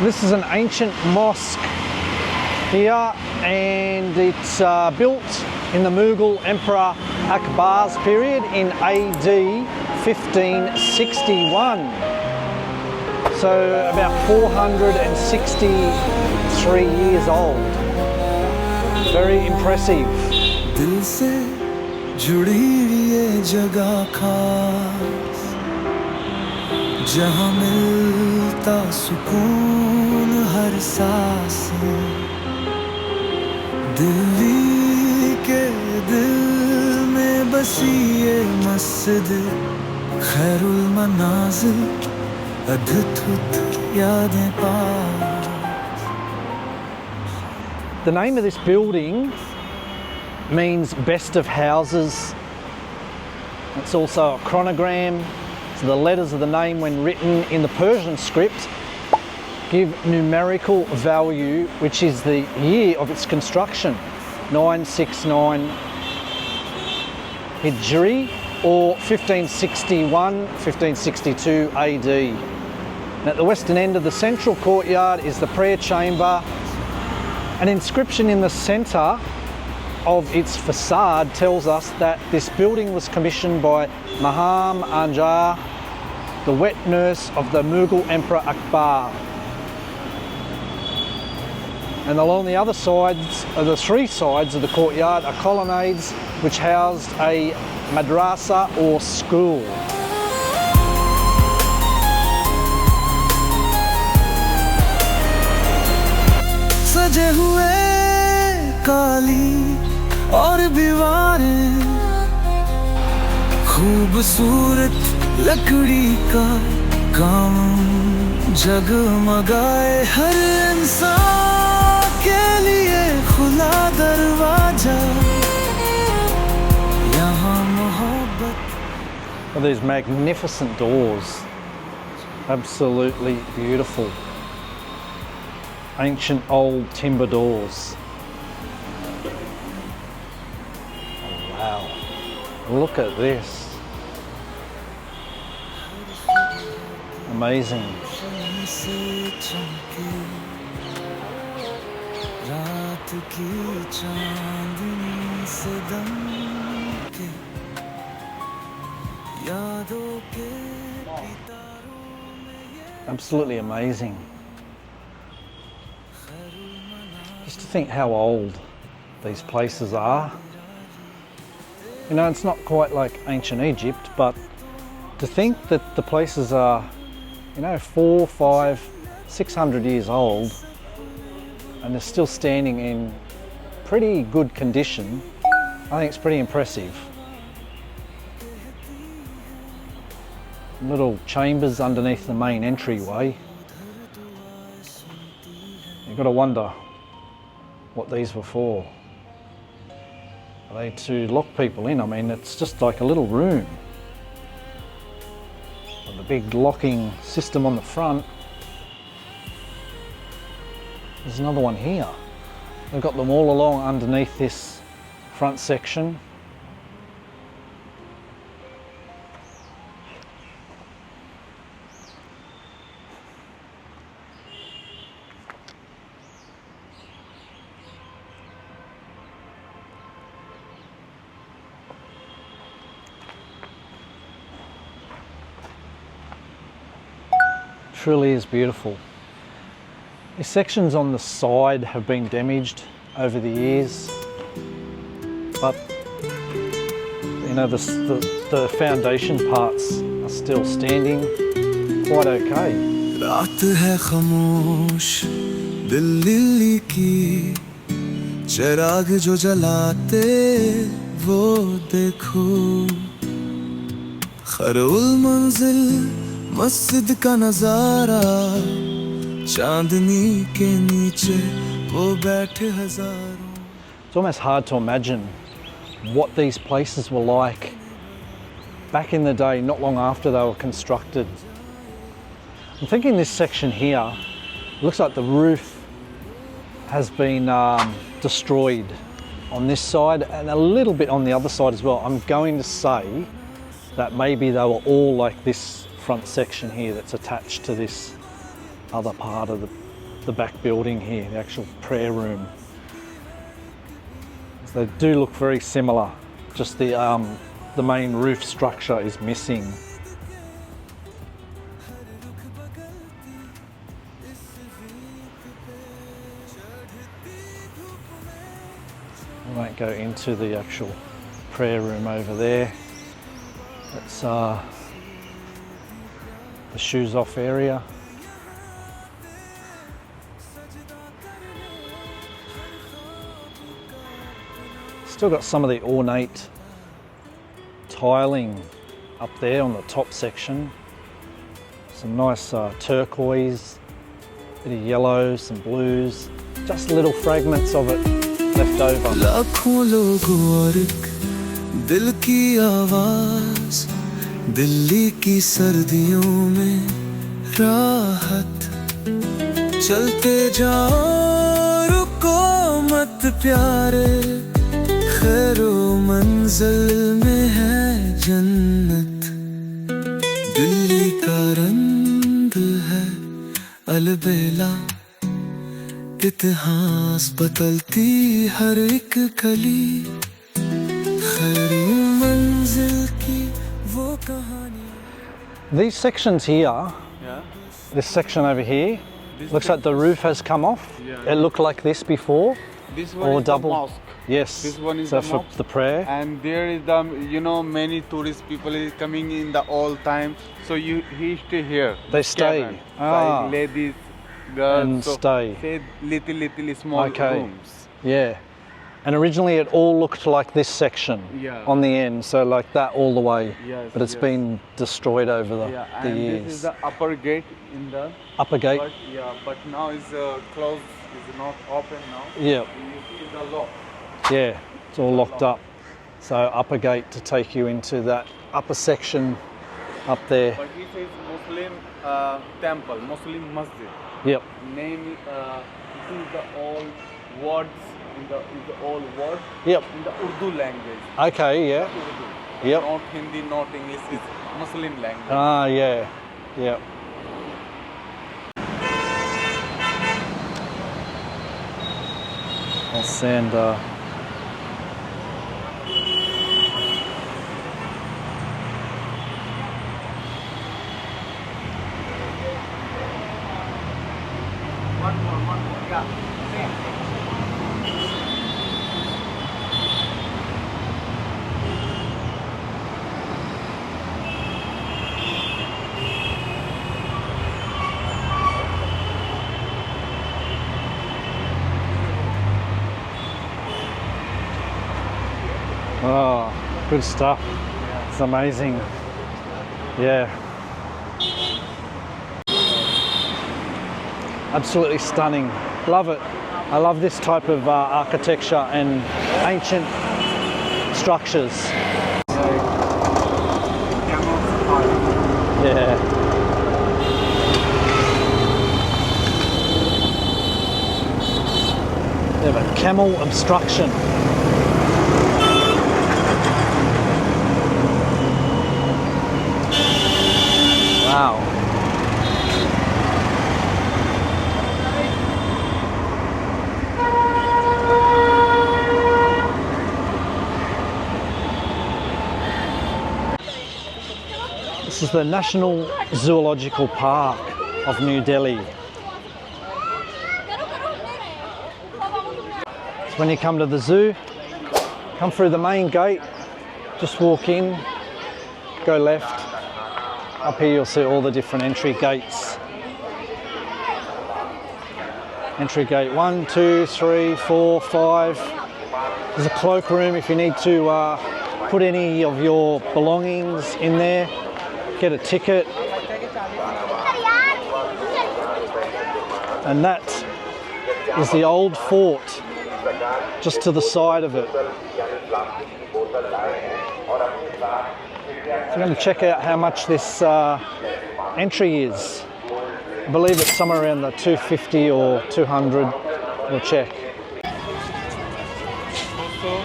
So this is an ancient mosque here, and it's built in the Mughal Emperor Akbar's period in AD 1561. So about 463 years old. Very impressive. दिल से जुड़ी ये जगह खास जहाँ मिलता सुकून हर सांस दिल्ली के दिल में बसी ये मस्जिद खैरुल मनाजिल अद्भुत यादें पास. The name of this building means best of houses. It's also a chronogram. So the letters of the name, when written in the Persian script, give numerical value, which is the year of its construction, 969 Hijri or 1561, 1562 AD. And at the western end of the central courtyard is the prayer chamber. An inscription in the centre of its facade tells us that this building was commissioned by Maham Anjar, the wet nurse of the Mughal Emperor Akbar. And along the other sides, the three sides of the courtyard, are colonnades which housed a madrasa or school. सजे हुए काली और दीवारें खूबसूरत लकड़ी का काम जगमगाए हर इंसान के लिए खुला दरवाजा यहाँ मोहब्बत. These magnificent doors, absolutely beautiful. Ancient old timber doors. Oh, wow, look at this. Amazing. Absolutely amazing. Just to think how old these places are. You know, it's not quite like ancient Egypt, but to think that the places are, you know, 400, 500, 600 years old and they're still standing in pretty good condition, I think it's pretty impressive. Little chambers underneath the main entryway. You've got to wonder what these were for. Are they to lock people in? I mean, it's just like a little room. With a big locking system on the front. There's another one here. They've got them all along underneath this front section. Truly is beautiful. The sections on the side have been damaged over the years, but you know, the foundation parts are still standing quite okay. रात है खामोश दिल्ली की चिराग जो जलाते वो देखो खैरुल मंजिल मस्जिद का नजारा चांदनी के नीचे वो बैठे हजारों. It's almost hard to imagine what these places were like back in the day, not long after they were constructed. I'm thinking this section here, looks like the roof has been destroyed on this side and a little bit on the other side as well. I'm going to say that maybe they were all like this front section here that's attached to this other part of the back building here, the actual prayer room. They do look very similar, just the main roof structure is missing. I won't go into the actual prayer room over there. That's the shoes off area. Still got some of the ornate tiling up there on the top section. Some nice turquoise, bit of yellow, some blues, just little fragments of it left over. लाखों लोगों और एक दिल की आवाज, दिल्ली की सर्दियों में राहत, चलते जाओ रुको मत प्यारे, खैर-ul-Manazil में है जन्नत, दिल्ली का रंग है अलबेला, इतिहास बदलती हर एक गली, खैर-ul-Manazil की वो कहानी. These sections here, this section over here, looks like the roof has come off. It looked like this before. This one or is double. the mosque. Yes. This one is so the for mosque. the prayer. And there is the, many tourist people is coming in the all time. So he stay here. They stay. Camel, Ah. like ladies, girls. And so stay. Little small Okay. rooms. Yeah. And originally it all looked like this section on the end, so like that all the way. Yes, but it's yes. been destroyed over the And years. this is the upper gate in the Upper gate. but now is closed. Is not open now. Yeah. You see the lock. Yeah. It's all locked up. So upper gate to take you into that upper section up there. But it is Muslim temple, Muslim Masjid. Yep. Name this is the all words in the all words Yep. in the Urdu language. Okay. Yeah. Urdu. Yep. Not Hindi, not English. It's Muslim language. Ah. Yeah. Yep. I'll sand. One more. Yeah. Same. Oh, good stuff. It's amazing. Yeah. Absolutely stunning. Love it. I love this type of architecture and ancient structures. Yeah. They have a camel obstruction. Wow. This is the National Zoological Park of New Delhi. So when you come to the zoo, come through the main gate, just walk in, go left. Up here you'll see all the different entry gates. Entry gate 1, 2, 3, 4, 5. There's a cloakroom if you need to put any of your belongings in there. Get a ticket. And that is the old fort just to the side of it. So I'm going to check out how much this entry is. I believe it's somewhere around the 250 or 200. We'll check. Also,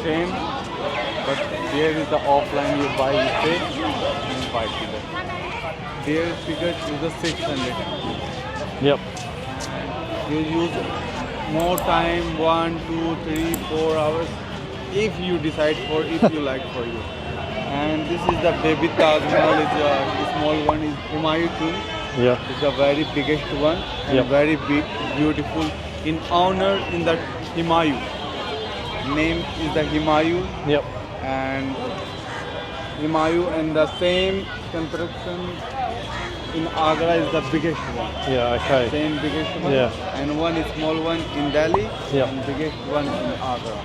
same, but there is the offline you buy, you pay, you buy it. their ticket is the 600. Yep. You use more time, 1, 2, 3, 4 hours, if you decide for, if you like for you. And this is the baby Taj Mahal, is the small one is Humayun tomb. Yeah. It's the very biggest one and Yep. very big, beautiful. In honor in the Humayun. Name is the Humayun, Yep. and Humayun and the same construction in Agra is the biggest one. Yeah. Okay. Same biggest one. Yeah. And one is small one in Delhi Yep. and biggest one in Agra.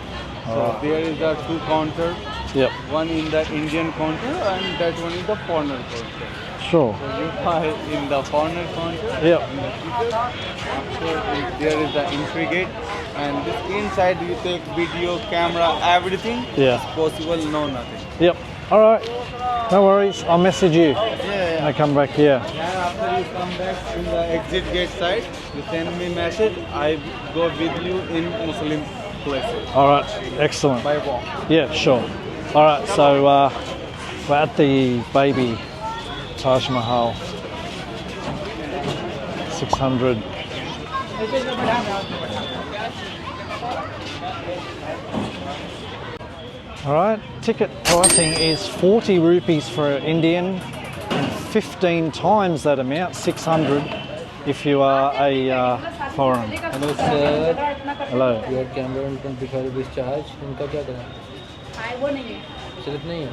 So Alright. there is the two counters. Yep. One in the Indian counter and that one is the foreigner counter. Sure. So you buy in the foreigner counter. Yep. In the ticket. After there is the entry gate, and this inside you take video, camera, everything. Yeah. It's possible, no nothing. Yep. All right. No worries. I'll message you. Yeah. I come back here. And after you come back in the exit gate side, you send me message. I go with you in Muslim places All right. Excellent. by walk. Yeah. Sure. All right. So we're at the baby Taj Mahal. 600. All right, ticket pricing is 40 rupees for Indian and 15 times that amount, 600 if you are a foreign. Hello sir, Hello. Your camera 25 rupees charge, इनका क्या करें? वो नहीं है slip नहीं है?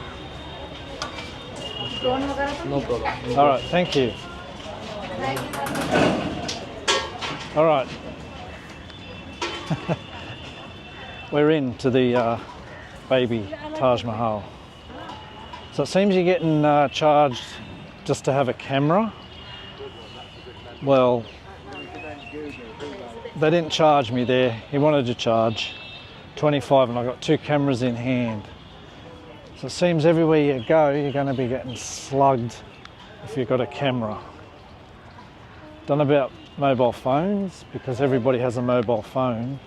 Drone वगैरह तो no problem. All right, thank you. All right. We're into the baby Taj Mahal. So it seems you're getting charged just to have a camera. Well, they didn't charge me there. He wanted to charge 25 and I got 2 cameras in hand. So it seems everywhere you go, you're going to be getting slugged if you've got a camera. Don't know about mobile phones, because everybody has a mobile phone.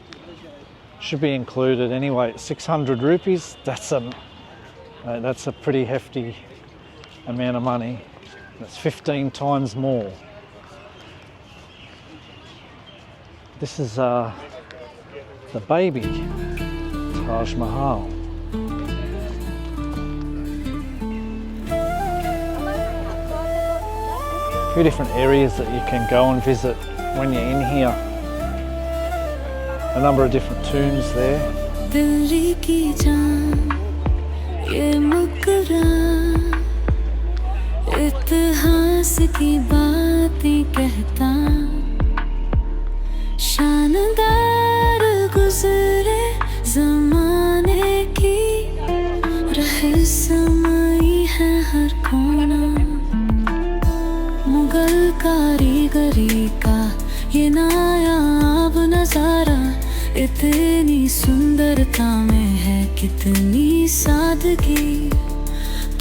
Should be included anyway. 600 rupees, that's a pretty hefty amount of money. That's 15 times more. This is the baby Taj Mahal. Few different areas that you can go and visit when you're in here. A number of different tombs there. Delhi की जान ये मुकरान इतिहास की बातें कहता शानदार गुजरे ज़माने की रहस्यमयी है हर कोना मुगल कारीगरी का ये नायाब नज़ारा इतनी सुंदरता में है कितनी सादगी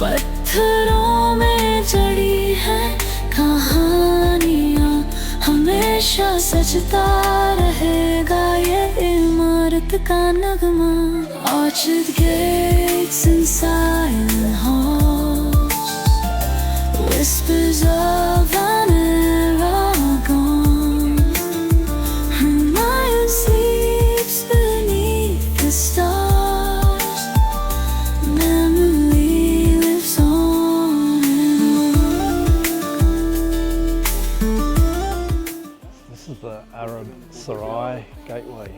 पत्थरों में जड़ी है कहानियाँ हमेशा सजता रहेगा ये इमारत का नगमा Orchard gates and silent halls whispers of an era gone Humayun sleeps beneath the stars memory lives on This is the Arab Sarai Gateway.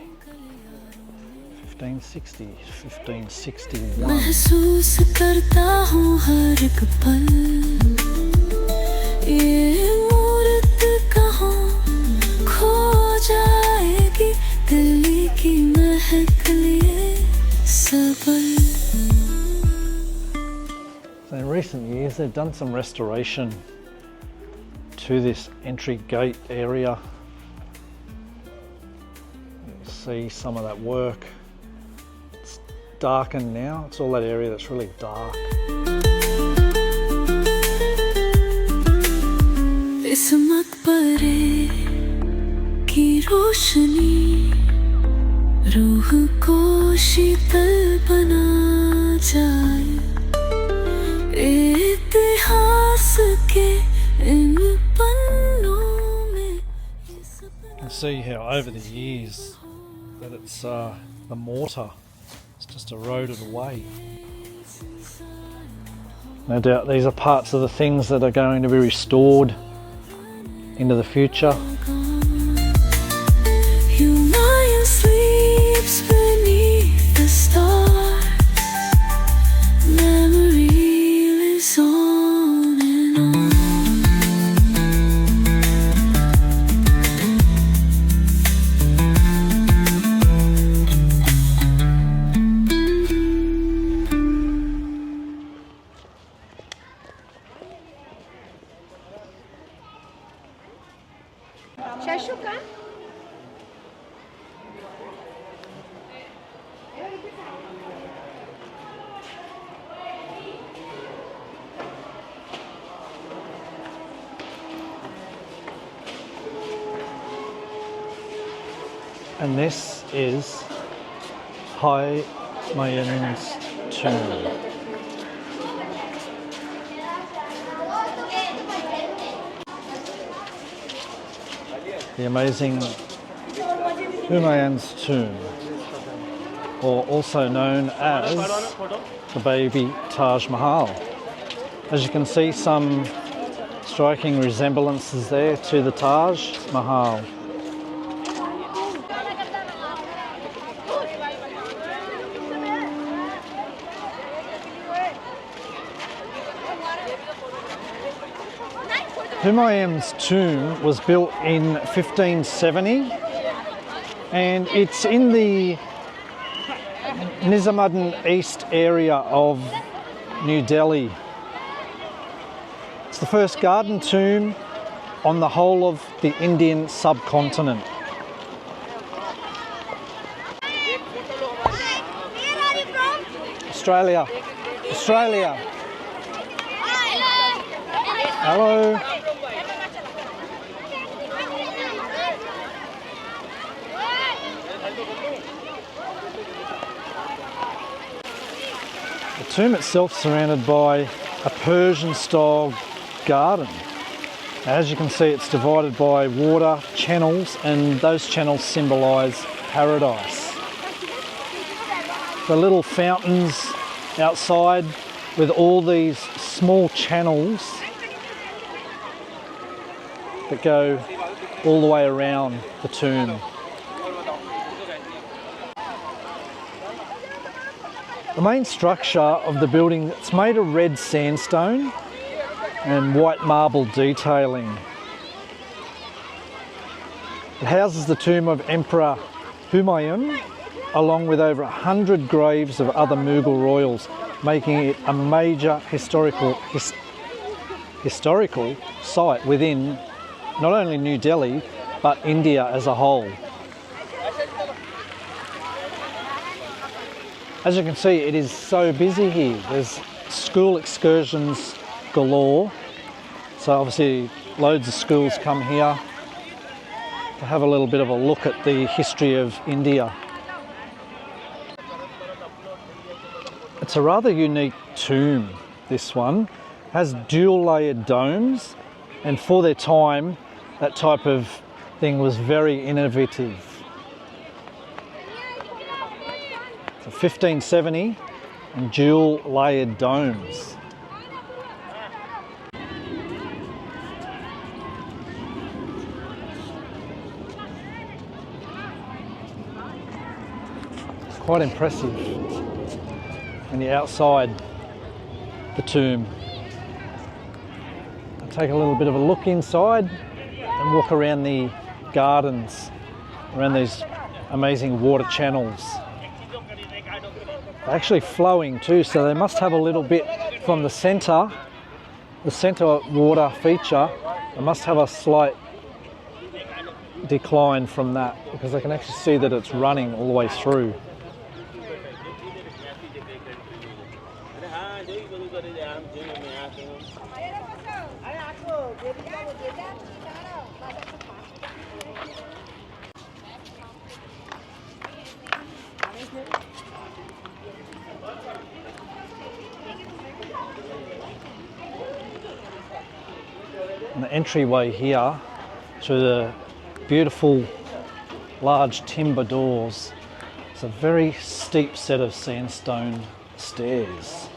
1560, 1561. महसूस करता हूँ हर एक पल ये मूरत कहाँ खो जाएगी दिल्ली की महक लिए सबल So in recent years they've done some restoration to this entry gate area. You'll see some of that work. It's darkened now. It's all that area that's really dark. इस मकबरे की रोशनी रूह को शीतल बना जाए इतिहास के see how over the years that it's the mortar, it's just eroded away. No doubt these are parts of the things that are going to be restored into the future. Humayun sleeps beneath the stars. Memory lives on and on. And this is Humayun's tomb. The amazing Humayun's tomb, or also known as the baby Taj Mahal. As you can see, some striking resemblances there to the Taj Mahal. Humayun's tomb was built in 1570 and it's in the Nizamuddin East area of New Delhi. It's the first garden tomb on the whole of the Indian subcontinent. Australia. Australia. Hello. The tomb itself is surrounded by a Persian-style garden. As you can see, it's divided by water channels, and those channels symbolise paradise. The little fountains outside with all these small channels that go all the way around the tomb. The main structure of the building, it's made of red sandstone and white marble detailing. It houses the tomb of Emperor Humayun, along with over 100 graves of other Mughal royals, making it a major historical site within not only New Delhi, but India as a whole. As you can see, it is so busy here. There's school excursions galore. So obviously loads of schools come here to have a little bit of a look at the history of India. It's a rather unique tomb, this one. It has dual layered domes, and for their time, that type of thing was very innovative. So 1570 and dual layered domes. It's quite impressive when you're outside the tomb. I'll take a little bit of a look inside and walk around the gardens, around these amazing water channels. They're actually flowing too, so they must have a little bit from the centre water feature. They must have a slight decline from that, because I can actually see that it's running all the way through. And the entryway here to the beautiful large timber doors. It's a very steep set of sandstone stairs.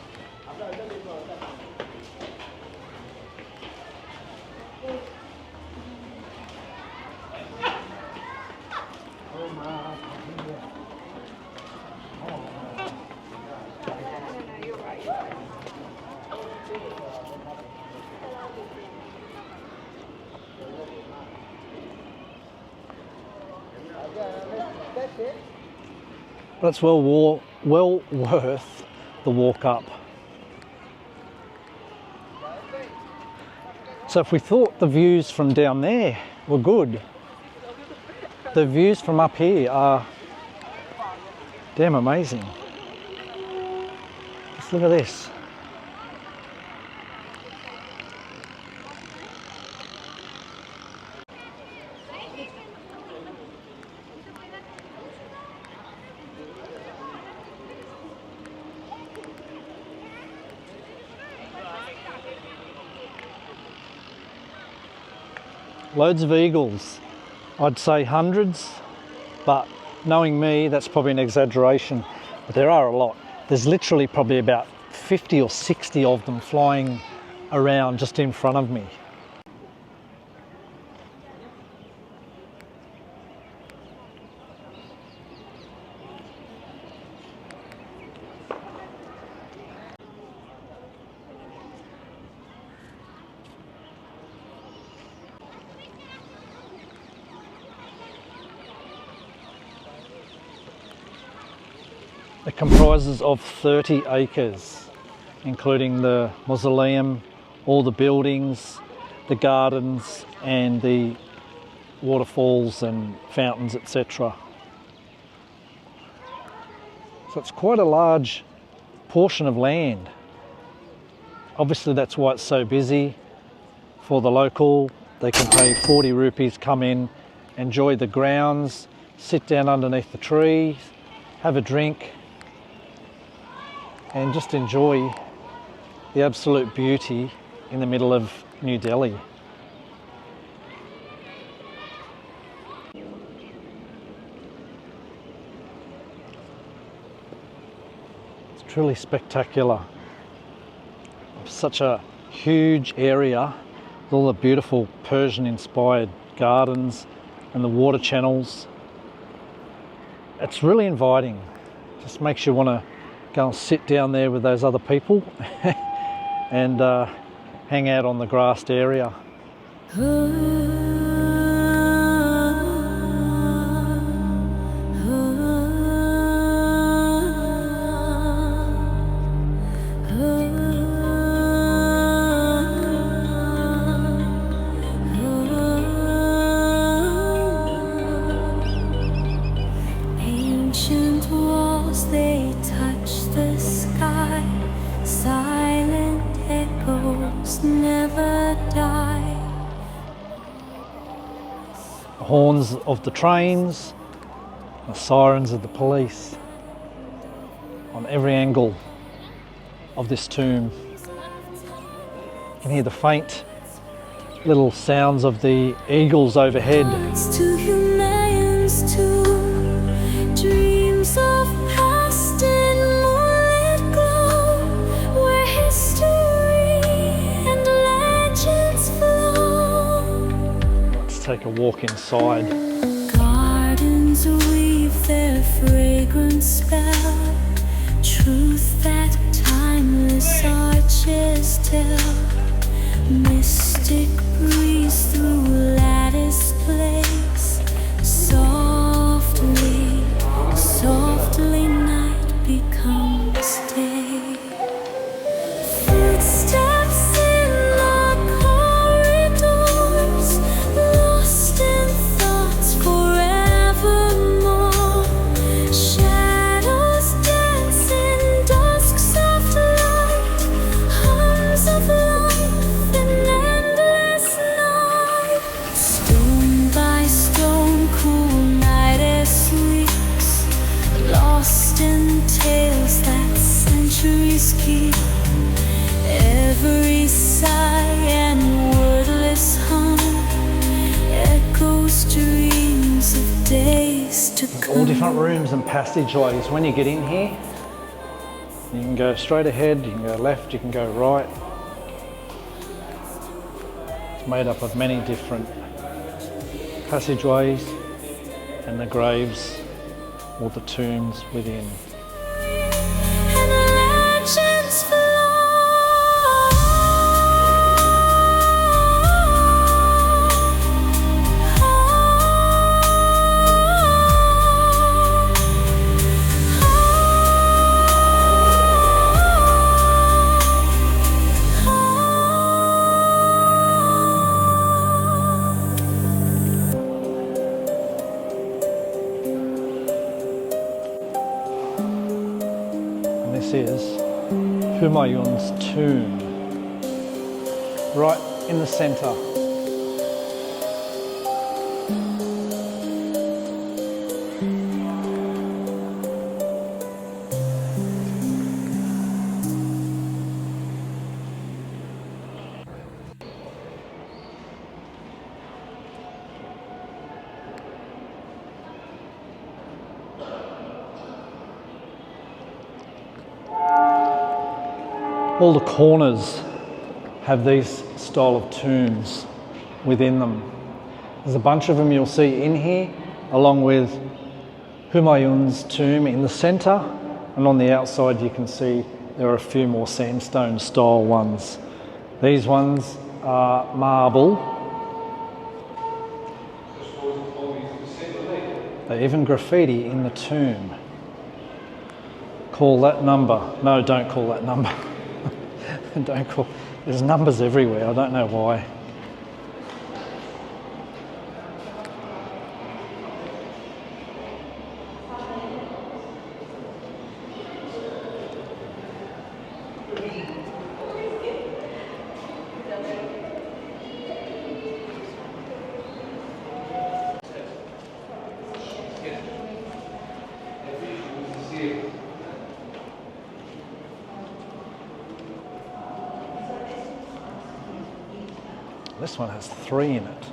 But it's well worth the walk up. So if we thought the views from down there were good, the views from up here are damn amazing. Just look at this. Loads of eagles. I'd say hundreds, but knowing me, that's probably an exaggeration. But there are a lot. There's literally probably about 50 or 60 of them flying around just in front of me. It comprises of 30 acres, including the mausoleum, all the buildings, the gardens and the waterfalls and fountains, etc. So it's quite a large portion of land. Obviously that's why it's so busy. For the local, they can pay 40 rupees, come in, enjoy the grounds, sit down underneath the trees, have a drink, and just enjoy the absolute beauty in the middle of New Delhi. It's truly spectacular. Such a huge area with all the beautiful Persian-inspired gardens and the water channels. It's really inviting. Just makes you want to go and sit down there with those other people and hang out on the grassed area. Ancient walls, they touch the sky. Silent echoes never die. The horns of the trains, the sirens of the police on every angle of this tomb. You can hear the faint little sounds of the eagles overhead. To Humayun's tomb, dreams of past in moonlit glow, where history and legends flow. Let's take a walk inside. Gardens weave their fragrant spell, truth that timeless arches tell. Mystic breeze through lattice place, softly, softly night becomes day. Footsteps in the corridors, lost in thoughts forevermore. Shadows dance in dusk's soft light, hums of life in endless night. Stone by rooms and passageways. When you get in here, you can go straight ahead, you can go left, you can go right. It's made up of many different passageways and the graves or the tombs within. and legends flow. This is Humayun's tomb, right in the centre. All the corners have these style of tombs within them. There's a bunch of them you'll see in here, along with Humayun's tomb in the centre, and on the outside you can see there are a few more sandstone style ones. These ones are marble. They even graffiti in the tomb. Call that number. No, don't call that number. Don't call. There's numbers everywhere. I don't know why. This one has 3 in it.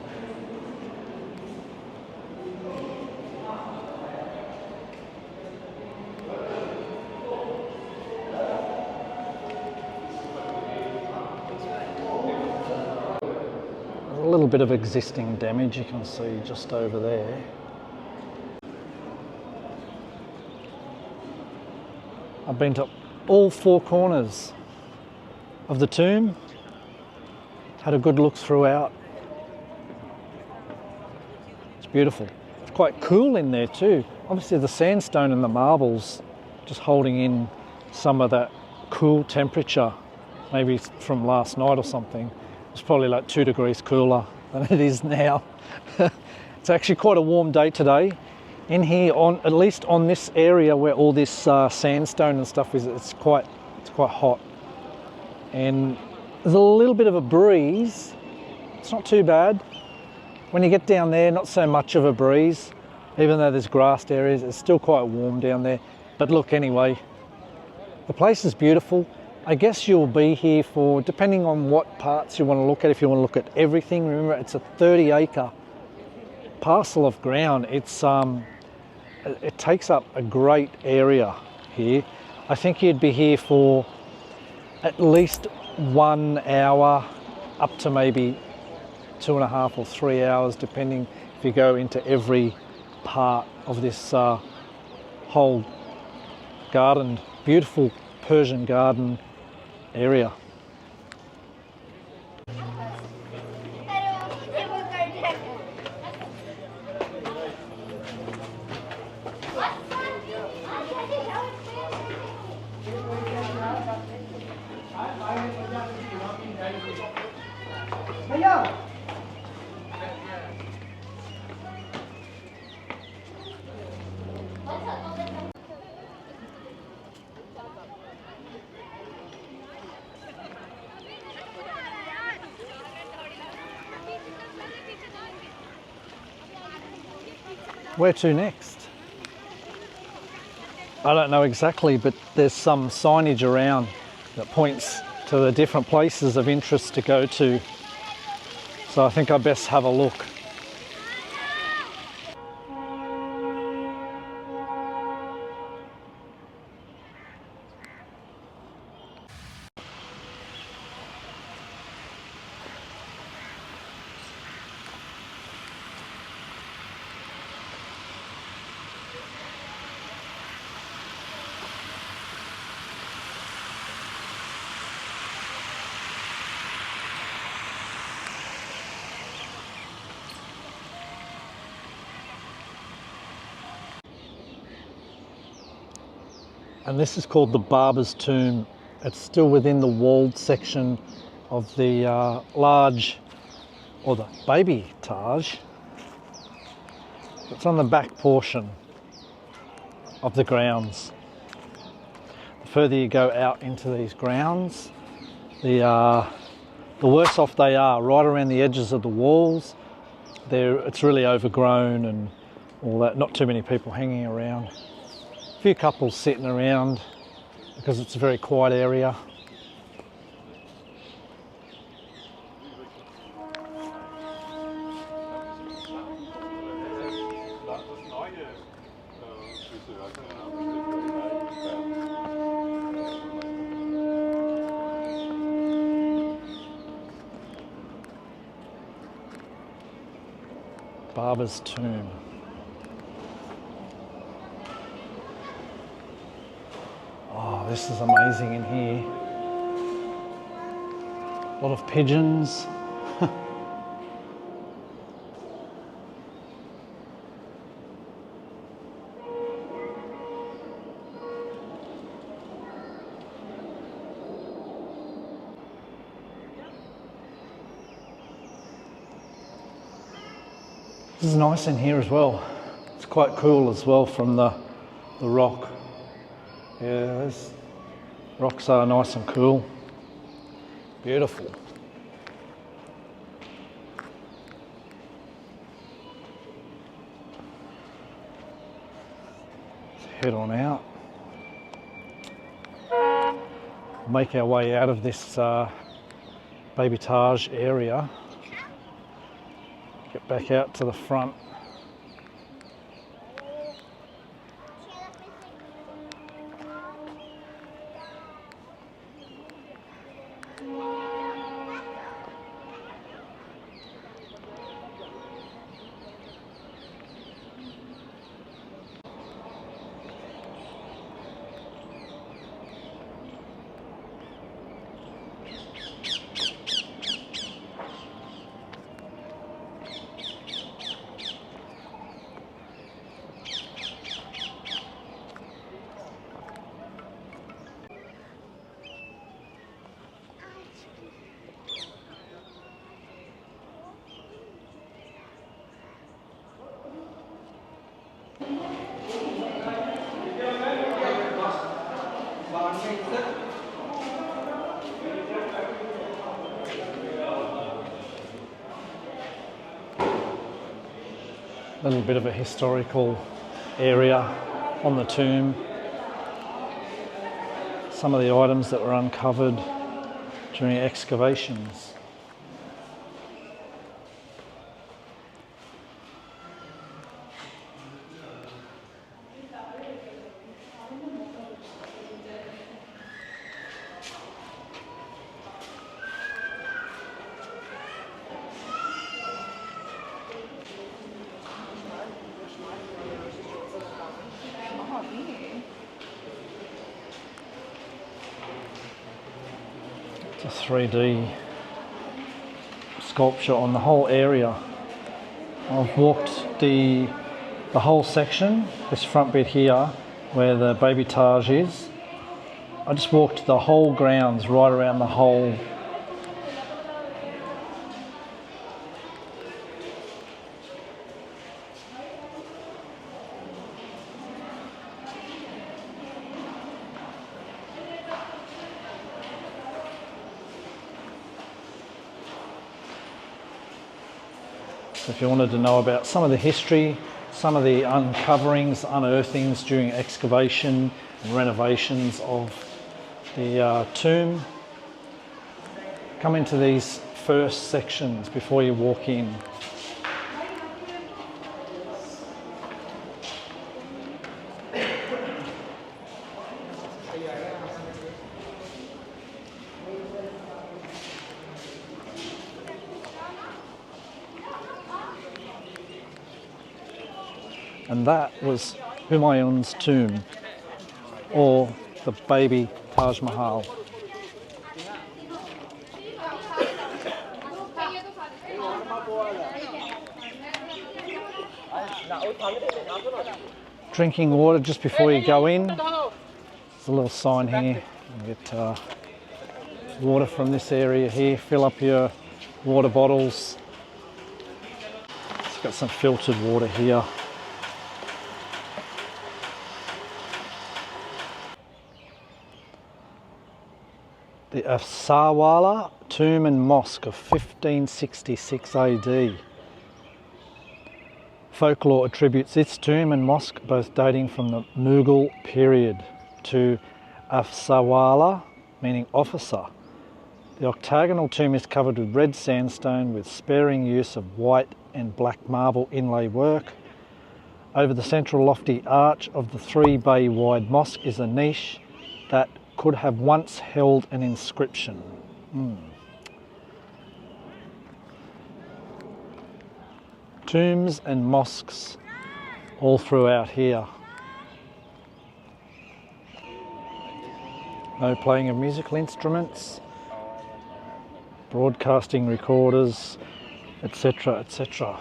There's a little bit of existing damage you can see just over there. I've been to all 4 corners of the tomb. Had a good look throughout. It's beautiful. It's quite cool in there too. Obviously the sandstone and the marbles just holding in some of that cool temperature, maybe from last night or something. It's probably like 2 degrees cooler than it is now. It's actually quite a warm day today. In here, on at least on this area where all this sandstone and stuff is, it's quite hot. And there's a little bit of a breeze. It's not too bad. When you get down there, not so much of a breeze. Even though there's grassed areas, it's still quite warm down there. But look, anyway, the place is beautiful. I guess you'll be here for, depending on what parts you want to look at, if you want to look at everything. Remember, it's a 30-acre parcel of ground. It takes up a great area here. I think you'd be here for at least 1 hour, up to maybe 2.5 or 3 hours, depending if you go into every part of this whole garden, beautiful Persian garden area. Where to next? I don't know exactly, but there's some signage around that points to the different places of interest to go to. So I think I best have a look. And this is called the Barber's tomb. It's still within the walled section of the large, or the baby Taj. It's on the back portion of the grounds. The further you go out into these grounds, the worse off they are. Right around the edges of the walls, it's really overgrown and all that. Not too many people hanging around. A few couples sitting around because it's a very quiet area. Barber's tomb. Oh, this is amazing in here. A lot of pigeons. This is nice in here as well. It's quite cool as well from the rock. Yeah, those rocks are nice and cool. Beautiful. Let's head on out. Make our way out of this Baby Taj area. Get back out to the front. A little bit of a historical area on the tomb. Some of the items that were uncovered during excavations. It's a 3D sculpture on the whole area. I've walked the whole section, this front bit here where the Baby Taj is. I just walked the whole grounds right around the whole. If you wanted to know about some of the history, some of the uncoverings, unearthings during excavation and renovations of the tomb, come into these first sections before you walk in. And that was Humayun's tomb, or the baby Taj Mahal. Drinking water just before you go in. It's a little sign here. You can get water from this area here. Fill up your water bottles. It's got some filtered water here. The Afsarwala tomb and mosque of 1566 AD. Folklore attributes its tomb and mosque, both dating from the Mughal period, to Afsarwala, meaning officer. The octagonal tomb is covered with red sandstone with sparing use of white and black marble inlay work. Over the central lofty arch of the 3-bay wide mosque is a niche that could have once held an inscription. Tombs and mosques all throughout here. No playing of musical instruments, broadcasting recorders, etc., etc.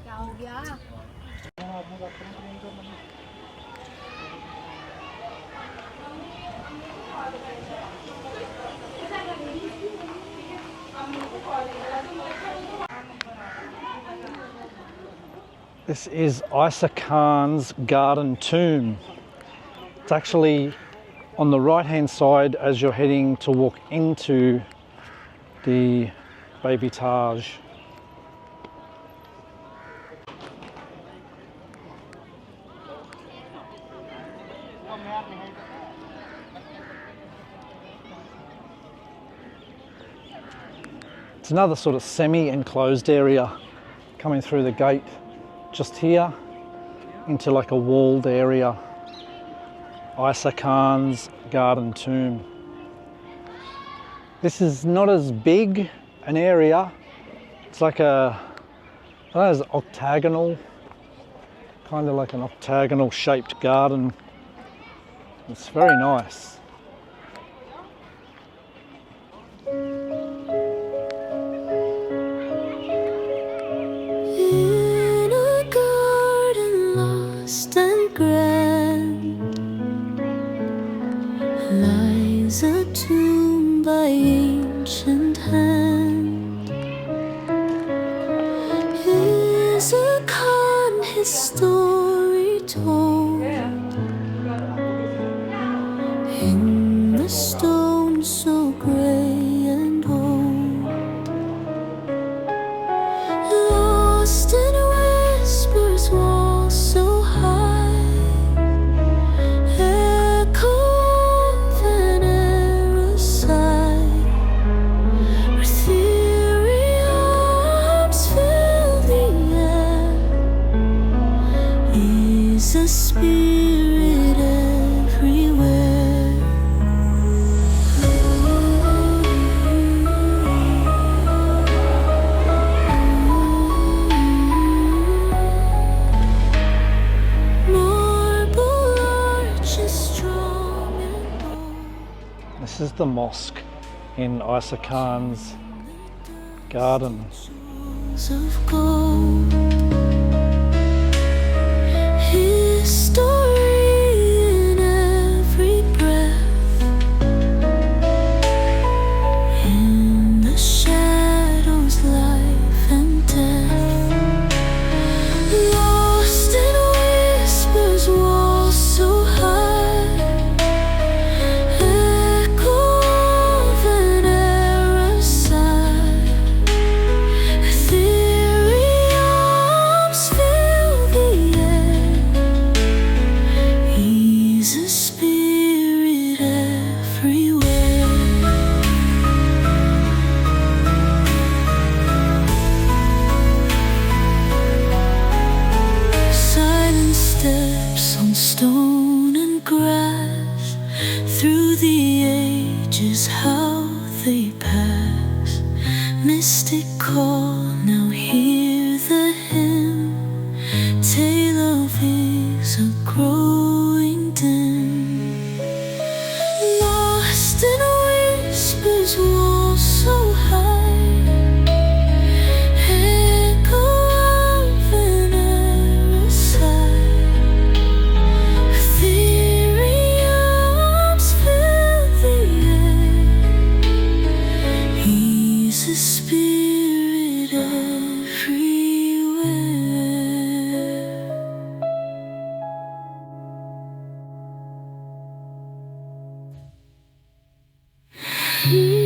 क्या हो गया? This is Isa Khan's garden tomb. It's actually on the right hand side as you're heading to walk into the baby Taj. It's another sort of semi-enclosed area coming through the gate just here into like a walled area. Isa Khan's garden tomb. This is not as big an area. It's like a, I don't know, it's octagonal, kind of like an octagonal shaped garden. It's very nice. In a garden lost and grand lies a tomb by ancient hand. Is a Khan his story told in the stone so grey and old, lost in whispers, walls so high, echo of an era sigh, where theory arms fill the air. Is a spirit everywhere. Marble arches strong and bold. This is the mosque in Isa Khan's garden. Jewels of gold. History in every breath. In the shadows, life and death. Lost in whispers, walls so high, echo of an era sigh. on stone and grass, through the ages how they pass. Mystic call, now hear the hymn. Tale of is a growing dim. Lost in whispers, walls so high. Echo of an arrow sigh. Fiery arms fill the air. He's a spirit everywhere. Mm.